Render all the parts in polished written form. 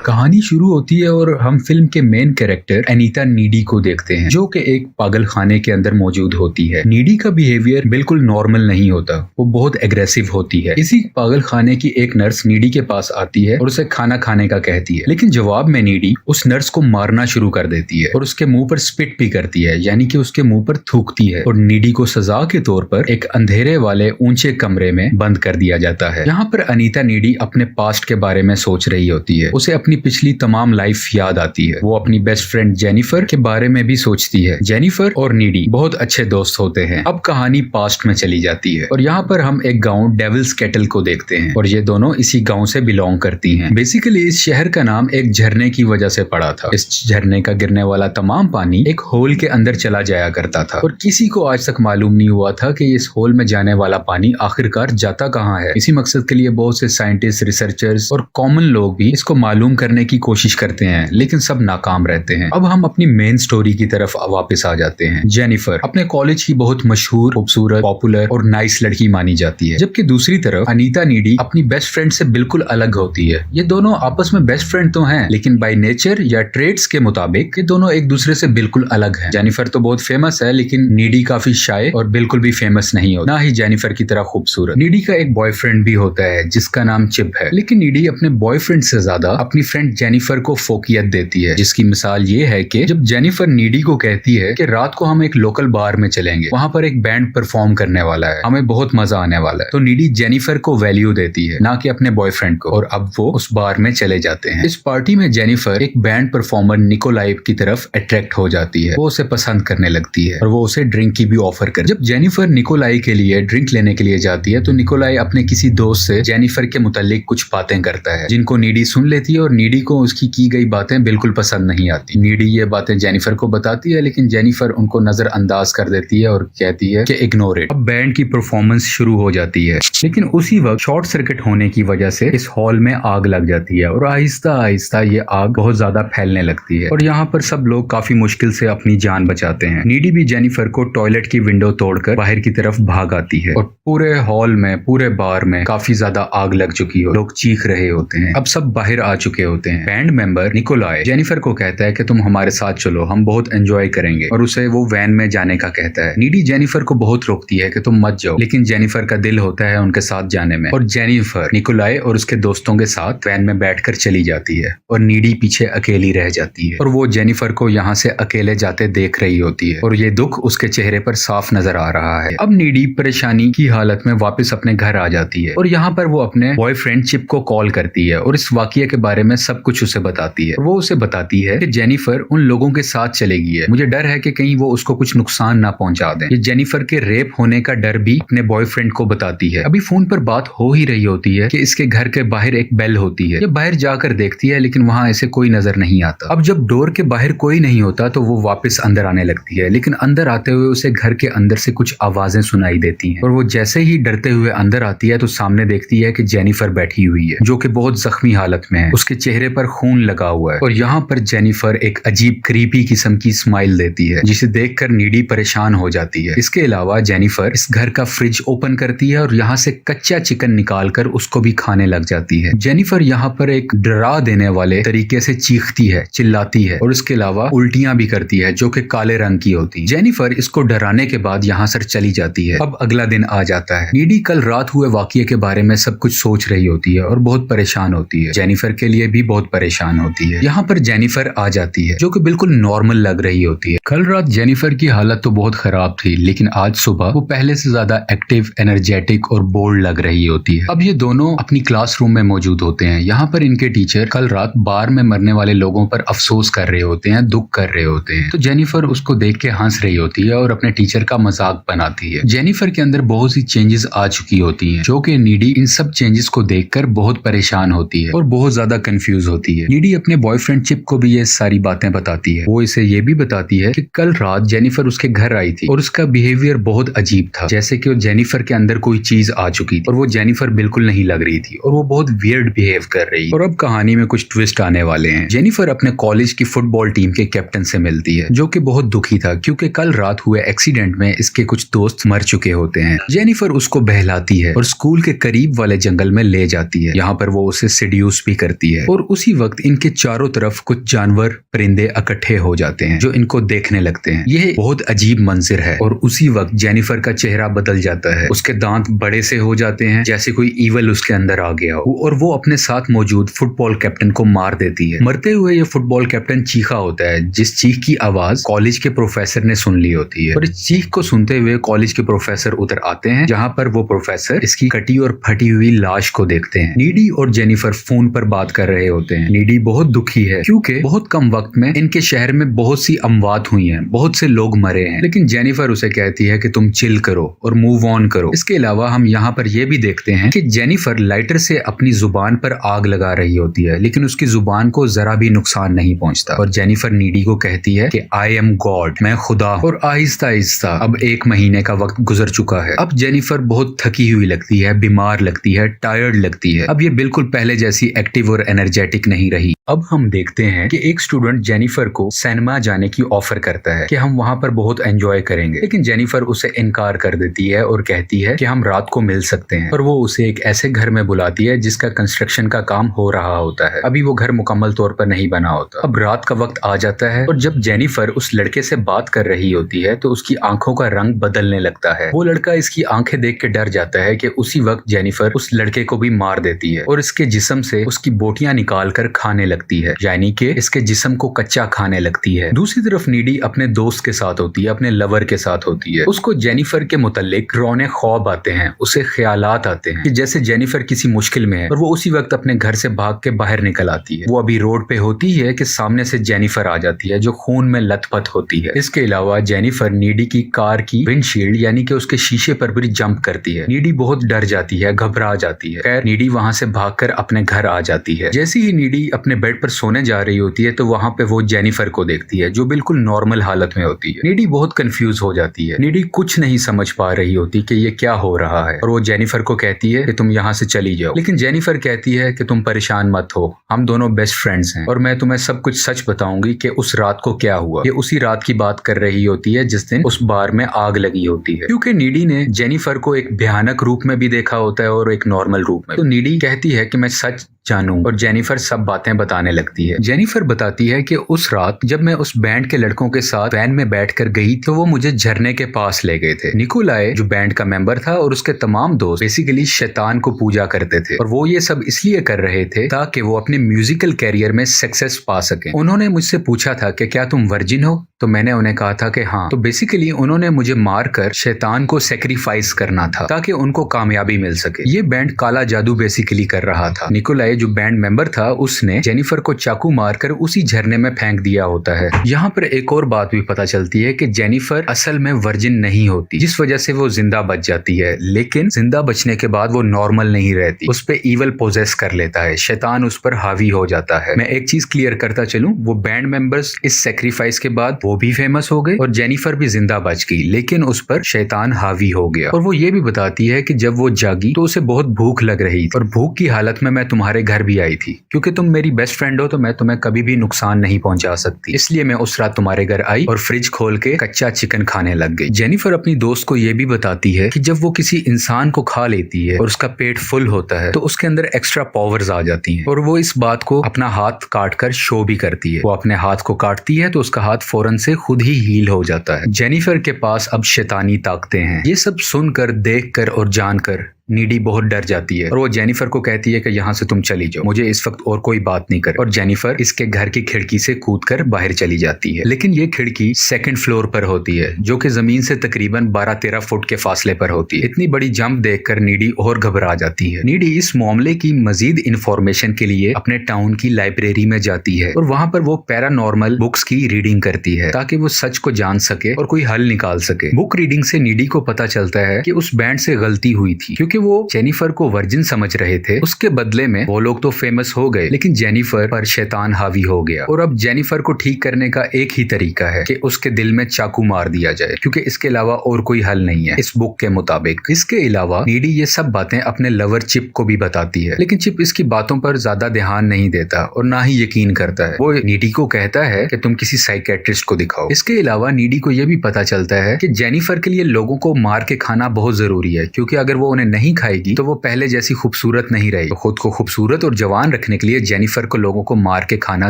कहानी शुरू होती है और हम फिल्म के मेन कैरेक्टर अनीता नीडी को देखते हैं, जो कि एक पागल खाने के अंदर मौजूद होती है। नीडी का बिहेवियर बिल्कुल नॉर्मल नहीं होता, वो बहुत एग्रेसिव होती है। इसी पागल खाने की एक नर्स नीडी के पास आती है और उसे खाना खाने का कहती है, लेकिन जवाब में नीडी उस नर्स को मारना शुरू कर देती है और उसके मुंह पर स्पिट भी करती है, यानी कि उसके मुंह पर थूकती है। और नीडी को सजा के तौर पर एक अंधेरे वाले ऊंचे कमरे में बंद कर दिया जाता है। यहाँ पर अनीता नीडी अपने पास्ट के बारे में सोच रही होती है। उसे अपनी पिछली तमाम लाइफ याद आती है। वो अपनी बेस्ट फ्रेंड जेनिफर के बारे में भी सोचती है। जेनिफर और नीडी बहुत अच्छे दोस्त होते हैं। अब कहानी पास्ट में चली जाती है और यहाँ पर हम एक गांव डेविल्स केटल को देखते हैं और ये दोनों इसी गांव से बिलोंग करती हैं। बेसिकली इस शहर का नाम एक झरने की वजह से पड़ा था। इस झरने का गिरने वाला तमाम पानी एक होल के अंदर चला जाया करता था और किसी को आज तक मालूम नहीं हुआ था कि इस होल में जाने वाला पानी आखिरकार जाता कहाँ है। इसी मकसद के लिए बहुत से साइंटिस्ट, रिसर्चर्स और कॉमन लोग भी इसको मालूम करने की कोशिश करते हैं, लेकिन सब नाकाम रहते हैं। अब हम अपनी मेन स्टोरी की तरफ वापस आ जाते हैं। जेनिफर अपने कॉलेज की बहुत मशहूर, खूबसूरत, पॉपुलर और नाइस लड़की मानी जाती है, जबकि दूसरी तरफ अनीता नीडी अपनी बेस्ट फ्रेंड से बिल्कुल अलग होती है। ये दोनों आपस में बेस्ट फ्रेंड तो हैं, लेकिन बाय नेचर या ट्रेड्स के मुताबिक ये दोनों एक दूसरे से बिल्कुल अलग हैं। जेनिफर तो बहुत फेमस है, लेकिन नीडी काफी शाय और बिल्कुल भी फेमस नहीं होता, ना ही जेनिफर की तरह खूबसूरत। नीडी का एक बॉयफ्रेंड भी होता है जिसका नाम चिप है, लेकिन नीडी अपने बॉयफ्रेंड से ज्यादा अपनी फ्रेंड जेनिफर को फोकियत देती है, जिसकी मिसाल ये है कि जब जेनिफर नीडी को कहती है कि रात को हम एक लोकल बार में चलेंगे, वहां पर एक बैंड परफॉर्म करने वाला है, हमें बहुत मजा आने वाला है, तो नीडी जेनिफर को वैल्यू देती है, ना कि अपने बॉयफ्रेंड को, और अब वो उस बार में चले जाते हैं। इस पार्टी में जेनिफर एक बैंड परफॉर्मर निकोलाई की तरफ अट्रैक्ट हो जाती है। वो उसे पसंद करने लगती है और वो उसे ड्रिंक की भी ऑफर कर। जब जेनिफर निकोलाई के लिए ड्रिंक लेने के लिए जाती है तो निकोलाई अपने किसी दोस्त से जेनिफर के मुतालिक कुछ बातें करता है, जिनको नीडी सुन लेती है और नीडी को उसकी की गई बातें बिल्कुल पसंद नहीं आती। नीडी ये बातें जेनिफर को बताती है, लेकिन जेनिफर उनको नजरअंदाज कर देती है और कहती है कि इग्नोर इट। अब बैंड की परफॉर्मेंस शुरू हो जाती है, लेकिन उसी वक्त शॉर्ट सर्किट होने की वजह से इस हॉल में आग लग जाती है और आहिस्ता आहिस्ता ये आग बहुत ज्यादा फैलने लगती है और यहाँ पर सब लोग काफी मुश्किल से अपनी जान बचाते हैं। नीडी भी जेनिफर को टॉयलेट की विंडो तोड़कर बाहर की तरफ भाग आती है और पूरे हॉल में, पूरे बार में काफी ज्यादा आग लग चुकी हो, लोग चीख रहे होते हैं। अब सब बाहर आ चुके होते हैं। बैंड मेंबर निकोलाई जेनिफर को कहता है कि तुम हमारे साथ चलो, हम बहुत एंजॉय करेंगे, और उसे वो वैन में जाने का कहता है। नीडी जेनिफर को बहुत रोकती है कि तुम मत जाओ, लेकिन जेनिफर का दिल होता है उनके साथ जाने में और जेनिफर निकोलाई और उसके दोस्तों के साथ वैन में बैठकर चली जाती है और नीडी पीछे अकेली रह जाती है और वो जेनिफर को यहाँ से अकेले जाते देख रही होती है और ये दुख उसके चेहरे पर साफ नजर आ रहा है। अब नीडी परेशानी की हालत में वापस अपने घर आ जाती है और यहाँ पर वो अपने बॉयफ्रेंड चिप को कॉल करती है और इस वाकये के बारे में सब कुछ उसे बताती है। वो उसे बताती है कि जेनिफर उन लोगों के साथ चलेगी है, मुझे डर है कि कहीं वो उसको कुछ नुकसान ना पहुंचा दें। ये जेनिफर के रेप होने का डर भी अपने बॉयफ्रेंड को बताती है। अभी फोन पर बात हो ही रही होती है कि इसके घर के बाहर एक बेल होती है। ये बाहर जाकर देखती है, लेकिन वहां ऐसे कोई नजर नहीं आता। अब जब डोर के बाहर कोई नहीं होता तो वो वापस अंदर आने लगती है, लेकिन अंदर आते हुए उसे घर के अंदर से कुछ आवाजें सुनाई देती हैं और वो जैसे ही डरते हुए अंदर आती है तो सामने देखती है कि जेनिफर बैठी हुई है, जो कि बहुत जख्मी हालत में है। उसके चेहरे पर खून लगा हुआ है और यहाँ पर जेनिफर एक अजीब क्रीपी किस्म की स्माइल देती है, जिसे देखकर नीडी परेशान हो जाती है। इसके अलावा जेनिफर इस घर का फ्रिज ओपन करती है और यहाँ से कच्चा चिकन निकालकर उसको भी खाने लग जाती है। जेनिफर यहाँ पर एक डरा देने वाले तरीके से चीखती है, चिल्लाती है और इसके अलावा उल्टियां भी करती है, जो कि काले रंग की होती है। जेनिफर इसको डराने के बाद यहाँ से चली जाती है। अब अगला दिन आ जाता है। नीडी कल रात हुए वाकये के बारे में सब कुछ सोच रही होती है और बहुत परेशान होती है। जेनिफर के लिए भी बहुत परेशान होती है। यहाँ पर जेनिफर आ जाती है, जो कि बिल्कुल नॉर्मल लग रही होती है। कल रात जेनिफर की हालत तो बहुत खराब थी, लेकिन आज सुबह वो पहले से ज्यादा एक्टिव, एनर्जेटिक और बोल्ड लग रही होती है। अब ये दोनों अपनी क्लासरूम में मौजूद होते हैं। यहाँ पर इनके टीचर कल रात बार में मरने वाले लोगों पर अफसोस कर रहे होते हैं, दुख कर रहे होते हैं। तो जेनिफर उसको देख के हंस रही होती है और अपने टीचर का मजाक बनाती है। जेनिफर के अंदर बहुत सी चेंजेस आ चुकी होती हैं, जो कि नीडी इन सब चेंजेस को देखकर बहुत परेशान होती है और बहुत ज्यादा कंफ्यूज होती है। नीडी अपने बॉयफ्रेंड चिप को भी ये सारी बातें बताती है। वो इसे ये भी बताती है कि कल रात जेनिफर उसके घर आई थी और उसका बिहेवियर बहुत अजीब था, जैसे कि जेनिफर के अंदर कोई चीज आ चुकी थी और वो जेनिफर बिल्कुल नहीं लग रही थी और वो बहुत वियर्ड बिहेव कर रही है। और अब कहानी में कुछ ट्विस्ट आने वाले हैं। जेनिफर अपने कॉलेज की फुटबॉल टीम के कैप्टन से मिलती है, जो कि बहुत दुखी था क्योंकि कल रात हुए एक्सीडेंट में इसके कुछ दोस्त मर चुके होते हैं। जेनिफर उसको बहलाती है और स्कूल के करीब वाले जंगल में ले जाती है। यहाँ पर वो उसे सेड्यूस भी करती है और उसी वक्त इनके चारों तरफ कुछ जानवर परिंदे इकट्ठे हो जाते हैं जो इनको देखने लगते हैं। यह बहुत अजीब मंजर है और उसी वक्त जेनिफर का चेहरा बदल जाता है। उसके दांत बड़े से हो जाते हैं जैसे कोई ईवल उसके अंदर आ गया हो और वो अपने साथ मौजूद फुटबॉल कैप्टन को मार देती है। मरते हुए ये फुटबॉल कैप्टन चीखा होता है जिस चीख की आवाज कॉलेज के प्रोफेसर ने सुन ली होती है और इस चीख को सुनते हुए कॉलेज के प्रोफेसर उधर आते हैं जहाँ पर वो प्रोफेसर इसकी कटी और फटी हुई लाश को देखते हैं। नीडी और जेनिफर फोन पर बात कर रहे होते हैं। नीडी बहुत दुखी है क्योंकि बहुत कम वक्त में इनके शहर में बहुत सी अमवात हुई हैं, बहुत से लोग मरे हैं, लेकिन जेनिफर उसे कहती है कि तुम चिल करो और मूव ऑन करो। इसके अलावा हम यहाँ पर यह भी देखते हैं कि जेनिफर लाइटर से अपनी जुबान पर आग लगा रही होती है लेकिन उसकी जुबान को जरा भी नुकसान नहीं पहुंचता और जेनिफर नीडी को कहती है कि आई एम गॉड, मैं खुदा। और आहिस्ता आहिस्ता अब 1 महीने का वक्त गुजर चुका है। अब जेनिफर बहुत थकी हुई लगती है, बीमार लगती है, टायर्ड लगती है। अब ये बिल्कुल पहले जैसी एक्टिव और एनर्जेटिक नहीं रही। अब हम देखते हैं कि एक स्टूडेंट जेनिफर को सिनेमा जाने की ऑफर करता है कि हम वहां पर बहुत एंजॉय करेंगे, लेकिन जेनिफर उसे इनकार कर देती है और कहती है कि हम रात को मिल सकते हैं। और वो उसे एक ऐसे घर में बुलाती है जिसका कंस्ट्रक्शन का काम हो रहा होता है। अभी वो घर मुकम्मल तौर पर नहीं बना होता। अब रात का वक्त आ जाता है और जब जेनिफर उस लड़के से बात कर रही होती है तो उसकी आंखों का रंग बदलने लगता है। वो लड़का इसकी आंखें देख के डर जाता है कि उसी वक्त जेनिफर उस लड़के को भी मार देती है और इसके जिस्म से उसकी बोटियां निकाल कर खाने लगती है, यानी कि इसके जिस्म को कच्चा खाने लगती है। दूसरी तरफ नीडी अपने दोस्त के साथ होती है, अपने लवर के साथ होती है। उसको जेनिफर के मुताल्लिक रौने ख्वाब आते हैं, उसे ख्यालात आते हैं कि जैसे जेनिफर किसी मुश्किल में है और वो उसी वक्त अपने घर से भाग के बाहर निकल आती है। वो अभी रोड पे होती है कि सामने से जेनिफर आ जाती है जो खून में लथपथ होती है। इसके अलावा जेनिफर नीडी की कार की विंडशील्ड यानी कि उसके शीशे पर भी जंप करती है। नीडी बहुत डर जाती है, घबरा जाती है। खैर नीडी वहां से भागकर अपने घर आ जाती है। जैसे ही नीडी अपने बेड पर सोने जा रही होती है तो वहां पे वो जेनिफर को देखती है जो बिल्कुल नॉर्मल हालत में होती है। नीडी बहुत कंफ्यूज हो जाती है। नीडी कुछ नहीं समझ पा रही होती कि ये क्या हो रहा है और वो जेनिफर को कहती है कि तुम यहाँ से चली जाओ, लेकिन जेनिफर कहती है कि तुम परेशान मत हो, हम दोनों बेस्ट फ्रेंड्स हैं और मैं तुम्हें सब कुछ सच बताऊंगी कि उस रात को क्या हुआ। ये उसी रात की बात कर रही होती है जिस दिन उस बार में आग लगी होती है, क्योंकि नीडी ने जेनिफर को एक भयानक रूप में भी देखा होता है और एक नॉर्मल रूप में। तो नीडी कहती है कि मैं सच जानूं और जेनिफर सब बातें बताने लगती है। जेनिफर बताती है कि उस रात जब मैं उस बैंड के लड़कों के साथ वैन में बैठकर गई तो वो मुझे झरने के पास ले गए थे। निकोलाय जो बैंड का मेंबर था और उसके तमाम दोस्त बेसिकली शैतान को पूजा करते थे और वो ये सब इसलिए कर रहे थे ताकि वो अपने म्यूजिकल कैरियर में सक्सेस पा सके। उन्होंने मुझसे पूछा था कि क्या तुम वर्जिन हो, तो मैंने उन्हें कहा था कि हाँ। तो बेसिकली उन्होंने मुझे मारकर शैतान को सेक्रीफाइस करना था ताकि उनको कामयाबी मिल सके। ये बैंड काला जादू बेसिकली कर रहा था। निकोलाय जो बैंड मेंबर था उसने जेनिफर को चाकू मारकर उसी झरने में फेंक दिया होता है। यहाँ पर एक और बात भी पता चलती है कि जेनिफर असल में वर्जिन नहीं होती, जिस वजह से वो जिंदा बच जाती है, लेकिन जिंदा बचने के बाद वो नॉर्मल नहीं रहती, उस पे ईवल पोजेस कर लेता है, शैतान उस पर हावी हो जाता है। मैं एक चीज क्लियर करता चलूं, वो बैंड मेंबर्स इस सेक्रीफाइस के बाद वो भी फेमस हो गए और जेनिफर भी जिंदा बच गई, लेकिन उस पर शैतान हावी हो गया। और वो ये भी बताती है कि जब वो जागी तो उसे बहुत भूख लग रही थी और भूख की हालत में मैं तुम्हारे घर भी आई थी, क्योंकि तुम मेरी बेस्ट फ्रेंड हो तो मैं तुम्हें कभी भी नुकसान नहीं पहुंचा सकती, इसलिए मैं उस रात तुम्हारे घर आई और फ्रिज खोल के कच्चा चिकन खाने लग गई। जेनिफर अपनी दोस्त को ये भी बताती है कि जब वो किसी इंसान को खा लेती है और उसका पेट फुल होता है तो उसके अंदर एक्स्ट्रा पावर्स आ जाती हैं और वो इस बात को अपना हाथ काट कर शो भी करती है। वो अपने हाथ को काटती है तो उसका हाथ फौरन से खुद ही हील हो जाता है। जेनिफर के पास अब शैतानी ताकतें हैं। ये सब सुनकर, देखकर और जानकर नीडी बहुत डर जाती है और वो जेनिफर को कहती है कि यहाँ से तुम चली जाओ, मुझे इस वक्त और कोई बात नहीं करे। और जेनिफर इसके घर की खिड़की से कूदकर बाहर चली जाती है, लेकिन ये खिड़की 2nd फ्लोर पर होती है जो कि जमीन से तकरीबन 12-13 फुट के फासले पर होती है। इतनी बड़ी जंप देखकर नीडी और घबरा जाती है। नीडी इस मामले की मजीद इंफॉर्मेशन के लिए अपने टाउन की लाइब्रेरी में जाती है और वहां पर वो पैरानॉर्मल बुक्स की रीडिंग करती है ताकि वो सच को जान सके और कोई हल निकाल सके। बुक रीडिंग से नीडी को पता चलता है कि उस बैंड से गलती हुई थी, क्योंकि वो जेनिफर को वर्जिन समझ रहे थे। उसके बदले में वो लोग तो फेमस हो गए, लेकिन जेनिफर पर शैतान हावी हो गया और अब जेनिफर को ठीक करने का एक ही तरीका है कि उसके दिल में चाकू मार दिया जाए, क्योंकि इसके अलावा और कोई हल नहीं है इस बुक के मुताबिक। इसके अलावा नीडी ये सब बातें अपने लवर चिप को भी बताती है, लेकिन चिप इसकी बातों पर ज्यादा ध्यान नहीं देता और ना ही यकीन करता है। वो नीडी को कहता है कि तुम किसी साइकेट्रिस्ट को दिखाओ। इसके अलावा नीडी को यह भी पता चलता है कि जेनिफर के लिए लोगों को मार के खाना बहुत जरूरी है, क्योंकि अगर वो उन्हें नहीं खाएगी तो वो पहले जैसी खूबसूरत नहीं रहेगी। तो खुद को खूबसूरत और जवान रखने के लिए जेनिफर को लोगों को मार के खाना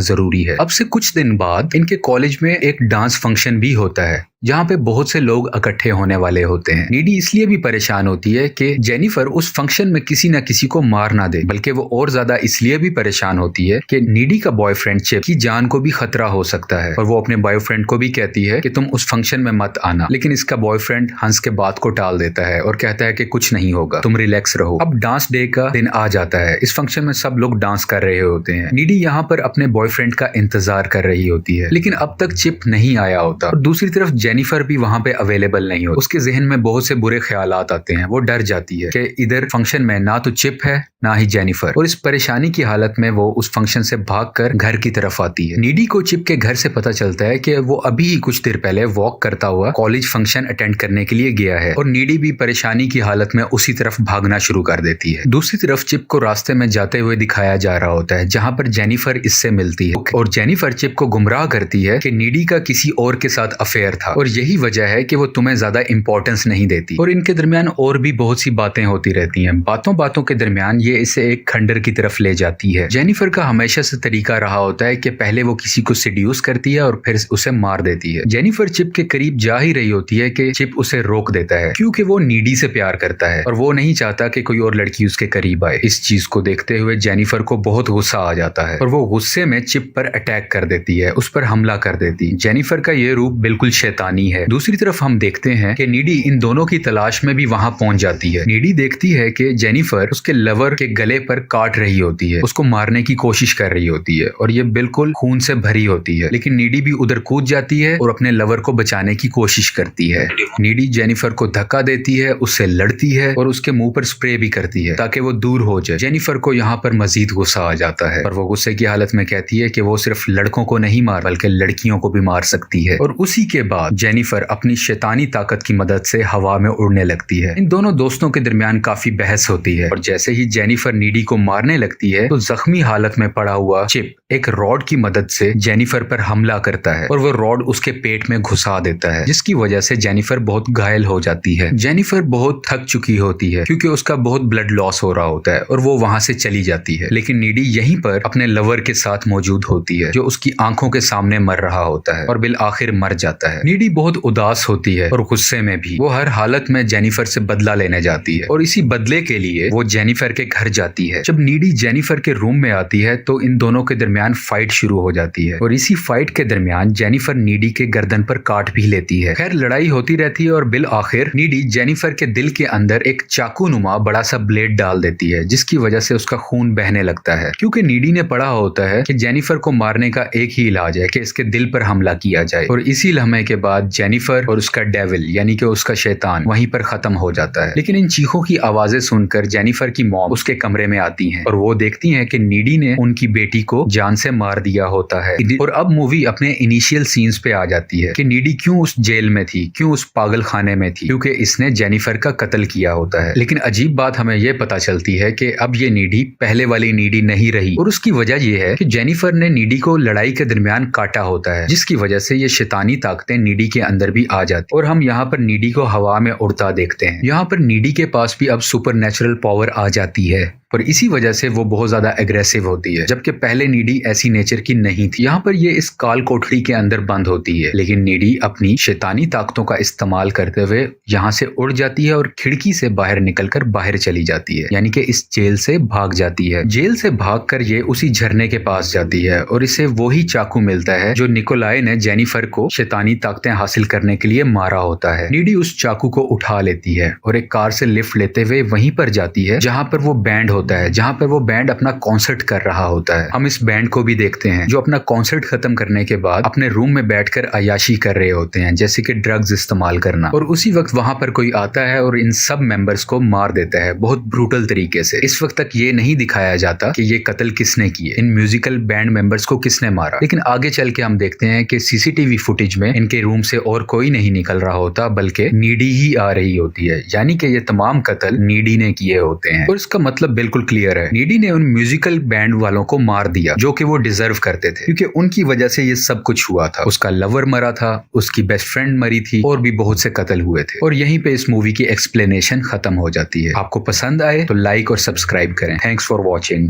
जरूरी है। अब से कुछ दिन बाद इनके कॉलेज में एक डांस फंक्शन भी होता है जहाँ पे बहुत से लोग इकट्ठे होने वाले होते हैं। नीडी इसलिए भी परेशान होती है कि जेनिफर उस फंक्शन में किसी न किसी को मार ना दे, बल्कि वो और ज्यादा इसलिए भी परेशान होती है कि नीडी का बॉयफ्रेंड चिप की जान को भी खतरा हो सकता है और वो अपने बॉयफ्रेंड को भी कहती है कि तुम उस फंक्शन में मत आना, लेकिन इसका बॉयफ्रेंड हंस के बात को टाल देता है और कहता है कि कुछ नहीं होगा, तुम रिलैक्स रहो। अब डांस डे का दिन आ जाता है। इस फंक्शन में सब लोग डांस कर रहे होते हैं। नीडी यहाँ पर अपने बॉयफ्रेंड का इंतजार कर रही होती है, लेकिन अब तक चिप नहीं आया होता और दूसरी तरफ जेनिफर भी वहां पे अवेलेबल नहीं हो। उसके जहन में बहुत से बुरे ख्यालात आते हैं। वो डर जाती है कि इधर फंक्शन में ना तो चिप है ना ही जेनिफर, और इस परेशानी की हालत में वो उस फंक्शन से भागकर घर की तरफ आती है। नीडी को चिप के घर से पता चलता है कि वो अभी ही कुछ देर पहले वॉक करता हुआ कॉलेज फंक्शन अटेंड करने के लिए गया है और नीडी भी परेशानी की हालत में उसी तरफ भागना शुरू कर देती है। दूसरी तरफ चिप को रास्ते में जाते हुए दिखाया जा रहा होता है जहाँ पर जेनिफर इससे मिलती है और जेनिफर चिप को गुमराह करती है कि नीडी का किसी और के साथ अफेयर था और यही वजह है कि वो तुम्हें ज्यादा इंपॉर्टेंस नहीं देती। और इनके दरमियान और भी बहुत सी बातें होती रहती हैं। बातों बातों के दरमियान ये इसे एक खंडर की तरफ ले जाती है। जेनिफर का हमेशा से तरीका रहा होता है कि पहले वो किसी को सिड्यूस करती है और फिर उसे मार देती है। जेनिफर चिप के करीब जा ही रही होती है कि चिप उसे रोक देता है क्योंकि वो नीडी से प्यार करता है और वो नहीं चाहता कि कोई और लड़की उसके करीब आए। इस चीज को देखते हुए जेनिफर को बहुत गुस्सा आ जाता है और वो गुस्से में चिप पर अटैक कर देती है, उस पर हमला कर देती है। जेनिफर का ये रूप बिल्कुल शैतानी है। दूसरी तरफ हम देखते हैं कि नीडी इन दोनों की तलाश में भी वहां पहुंच जाती है। नीडी देखती है कि जेनिफर उसके लवर के गले पर काट रही होती है, उसको मारने की कोशिश कर रही होती है और ये बिल्कुल खून से भरी होती है, लेकिन नीडी भी उधर कूद जाती है और अपने लवर को बचाने की कोशिश करती है। नीडी जेनिफर को धक्का देती है, उससे लड़ती है और उसके मुंह पर स्प्रे भी करती है ताकि वो दूर हो जाए। जेनिफर को यहाँ पर मजीद गुस्सा आ जाता है और वो गुस्से की हालत में कहती है कि वो सिर्फ लड़कों को नहीं मार बल्कि लड़कियों को भी मार सकती है। और उसी के बाद जेनिफर अपनी शैतानी ताकत की मदद से हवा में उड़ने लगती है। इन दोनों दोस्तों के दरमियान काफी बहस होती है और जैसे ही जेनिफर नीडी को मारने लगती है तो जख्मी हालत में पड़ा हुआ चिप एक रॉड की मदद से जेनिफर पर हमला करता है और वो रॉड उसके पेट में घुसा देता है, जिसकी वजह से जेनिफर बहुत घायल हो जाती है। जेनिफर बहुत थक चुकी होती है क्योंकि उसका बहुत ब्लड लॉस हो रहा होता है और वो वहां से चली जाती है, लेकिन नीडी यहीं पर अपने लवर के साथ मौजूद होती है जो उसकी आंखों के सामने मर रहा होता है और बिल आखिर मर जाता है। नीडी बहुत उदास होती है और गुस्से में भी वो हर हालत में जेनिफर से बदला लेने जाती है और इसी बदले के लिए वो जेनिफर के घर जाती है। जब नीडी जेनिफर के रूम में आती है तो इन दोनों के दरमियान फाइट शुरू हो जाती है और इसी फाइट के दरमियान जेनिफर नीडी के गर्दन पर काट भी लेती है। खैर लड़ाई होती रहती है और बिल आखिर नीडी जेनिफर के दिल के अंदर एक चाकू नुमा बड़ा सा ब्लेड डाल देती है, जिसकी वजह से उसका खून बहने लगता है क्योंकि नीडी ने पढ़ा होता है कि जेनिफर को मारने का एक ही इलाज है कि इसके दिल पर हमला किया जाए। और इसी लम्हे के बाद जेनिफर और उसका डेविल यानी कि उसका शैतान वहीं पर खत्म हो जाता है। लेकिन इन चीखों की आवाजें सुनकर जेनिफर की मॉम उसके कमरे में आती हैं और वो देखती हैं कि नीडी ने उनकी बेटी को जान से मार दिया होता है। और अब मूवी अपने इनिशियल सीन्स पे आ जाती है कि नीडी क्यों उस जेल में थी, क्यों उस पागल खाने में थी, क्योंकि इसने जेनिफर का कत्ल किया होता है। लेकिन अजीब बात हमें यह पता चलती है कि अब ये नीडी पहले वाली नीडी नहीं रही और उसकी वजह यह है कि जेनिफर ने नीडी को लड़ाई के दरमियान काटा होता है, जिसकी वजह से ये शैतानी ताकतें नीडी के अंदर भी आ जाती और हम यहाँ पर नीडी को हवा में उड़ता देखते हैं। यहाँ पर नीडी के पास भी अब सुपर नेचुरल पावर आ जाती है और इसी वजह से वो बहुत ज्यादा एग्रेसिव होती है, जबकि पहले नीडी ऐसी नेचर की नहीं थी। यहाँ पर ये इस काल कोठरी के अंदर बंद होती है, लेकिन नीडी अपनी शैतानी ताकतों का इस्तेमाल करते हुए यहाँ से उड़ जाती है और खिड़की से बाहर निकलकर बाहर चली जाती है, यानी कि इस जेल से भाग जाती है। जेल से भागकर ये उसी झरने के पास जाती है और इसे वही चाकू मिलता है जो निकोलाई ने जेनिफर को शैतानी ताकतें हासिल करने के लिए मारा होता है। नीडी उस चाकू को उठा लेती है और एक कार से लिफ्ट लेते हुए वहीं पर जाती है जहाँ पर वो बैंड होता है, जहाँ पर वो बैंड अपना कॉन्सर्ट कर रहा होता है। हम इस बैंड को भी देखते हैं जो अपना कॉन्सर्ट खत्म करने के बाद अपने रूम में बैठकर अय्याशी कर रहे होते हैं, जैसे कि ड्रग्स इस्तेमाल करना। और उसी वक्त वहां पर कोई आता है और इन सब मेंबर्स को मार देता है बहुत ब्रूटल तरीके से। इस वक्त तक ये नहीं दिखाया जाता कि ये कत्ल किसने किए, इन म्यूजिकल बैंड मेंबर्स को किसने मारा, लेकिन आगे चल के हम देखते हैं कि सीसीटीवी फुटेज में इनके रूम से और कोई नहीं निकल रहा होता बल्कि नीडी ही आ रही होती है, यानी कि ये तमाम कत्ल नीडी ने किए होते हैं। और इसका मतलब बिल्कुल क्लियर है, नीडी ने उन म्यूजिकल बैंड वालों को मार दिया जो कि वो डिजर्व करते थे, क्योंकि उनकी वजह से ये सब कुछ हुआ था। उसका लवर मरा था, उसकी बेस्ट फ्रेंड मरी थी और भी बहुत से कत्ल हुए थे। और यहीं पे इस मूवी की एक्सप्लेनेशन खत्म हो जाती है। आपको पसंद आए तो लाइक और सब्सक्राइब करें। Thanks for watching.